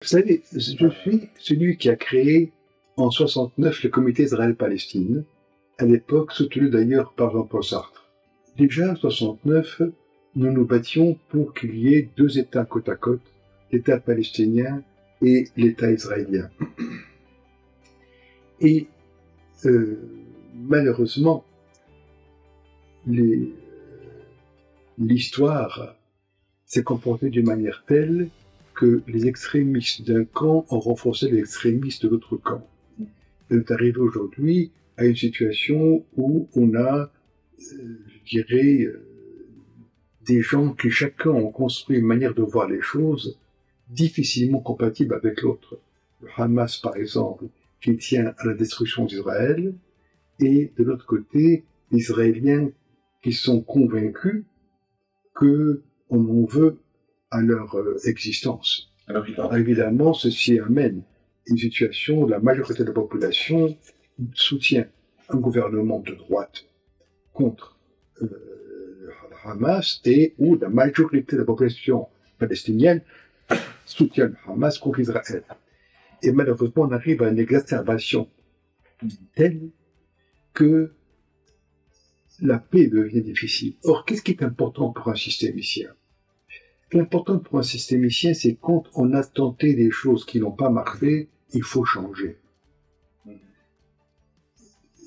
Vous savez, je suis celui qui a créé en 69 le comité Israël-Palestine, à l'époque soutenu d'ailleurs par Jean-Paul Sartre. Déjà en 69, nous nous battions pour qu'il y ait deux États côte à côte, l'État palestinien et l'État israélien. Et malheureusement, l'histoire s'est comportée d'une manière telle que les extrémistes d'un camp ont renforcé les extrémistes de l'autre camp. On est arrivé aujourd'hui à une situation où on a, je dirais, des gens qui chacun ont construit une manière de voir les choses difficilement compatible avec l'autre. Le Hamas, par exemple, qui tient à la destruction d'Israël, et de l'autre côté, les Israéliens qui sont convaincus qu'on en veut à leur existence. Alors évidemment, ceci amène une situation où la majorité de la population soutient un gouvernement de droite contre le Hamas et où la majorité de la population palestinienne soutient le Hamas contre Israël. Et malheureusement, on arrive à une exacerbation telle que la paix devient difficile. Or, qu'est-ce qui est important pour un systémicien? Ce qui est important pour un systémicien, c'est quand on a tenté des choses qui n'ont pas marché, il faut changer.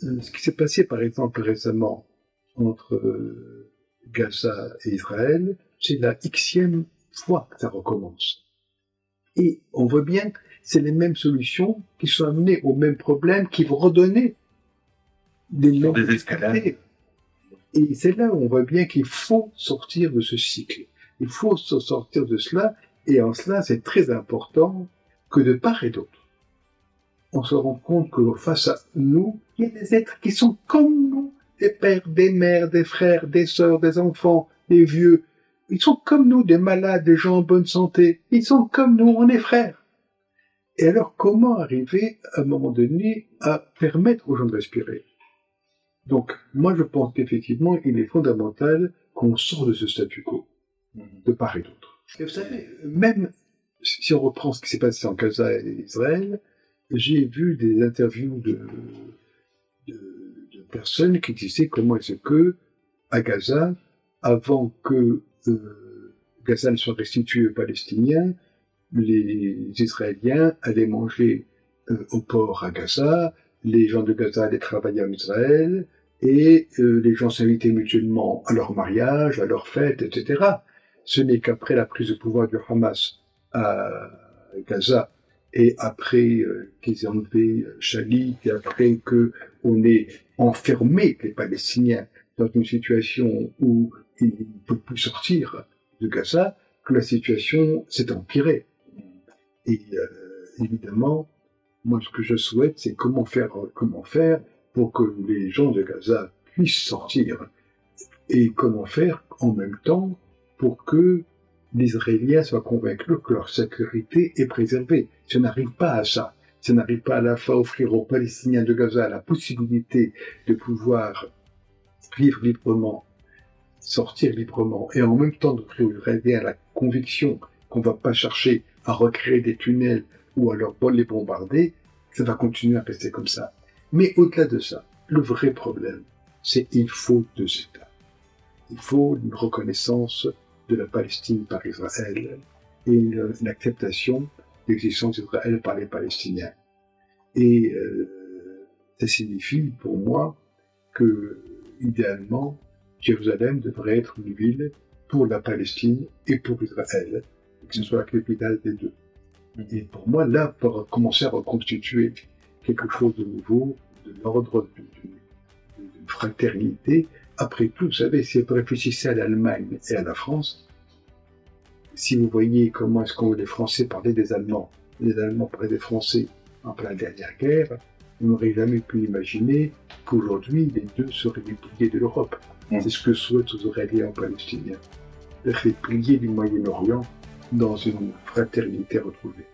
Ce qui s'est passé, par exemple, récemment entre Gaza et Israël, c'est la Xème fois que ça recommence. Et on voit bien que c'est les mêmes solutions qui sont amenées au même problème, qui vont redonner des escalades. Et c'est là où on voit bien qu'il faut sortir de ce cycle. Il faut sortir de cela, et en cela, c'est très important que de part et d'autre, on se rend compte que face à nous, il y a des êtres qui sont comme nous, des pères, des mères, des frères, des sœurs, des enfants, des vieux. Ils sont comme nous, des malades, des gens en bonne santé. Ils sont comme nous, on est frères. Et alors, comment arriver, à un moment donné, à permettre aux gens de respirer? Donc, moi, je pense qu'effectivement, il est fondamental qu'on sorte de ce statu quo, de part et d'autre. Et vous savez, même si on reprend ce qui s'est passé en Gaza et Israël, j'ai vu des interviews de personnes qui disaient comment est-ce que, à Gaza, avant que Gaza ne soit restitué aux Palestiniens, les Israéliens allaient manger au port à Gaza, les gens de Gaza allaient travailler en Israël, et les gens s'invitaient mutuellement à leur mariage, à leurs fêtes, etc. Ce n'est qu'après la prise de pouvoir du Hamas à Gaza, et après qu'ils aient enlevé Shalit, et après qu'on ait enfermé les Palestiniens dans une situation où ils ne peuvent plus sortir de Gaza, que la situation s'est empirée. Et évidemment, moi ce que je souhaite, c'est comment faire pour que les gens de Gaza puissent sortir, et comment faire en même temps pour que les Israéliens soient convaincus que leur sécurité est préservée. Ça n'arrive pas à ça. Ça n'arrive pas à la fois offrir aux Palestiniens de Gaza la possibilité de pouvoir vivre librement, sortir librement, et en même temps d'offrir aux Israéliens la conviction qu'on ne va pas chercher à recréer des tunnels ou à leur les bombarder. Ça va continuer à rester comme ça. Mais au-delà de ça, le vrai problème, c'est qu'il faut deux États. Il faut une reconnaissance de la Palestine par Israël et une acceptation de l'existence d'Israël par les Palestiniens. Et ça signifie pour moi que, idéalement, Jérusalem devrait être une ville pour la Palestine et pour Israël, que ce soit la capitale des deux. Et pour moi, là, pour commencer à reconstituer quelque chose de nouveau, de l'ordre d'une fraternité. Après tout, vous savez, si vous réfléchissez à l'Allemagne et à la France, si vous voyez comment est-ce que les Français parlaient des Allemands, les Allemands parlaient des Français en pleine dernière guerre, on n'aurait jamais pu imaginer qu'aujourd'hui, les deux seraient dépliés de l'Europe. C'est ce que souhaitent aux Israéliens palestiniens, de replier du Moyen-Orient dans une fraternité retrouvée.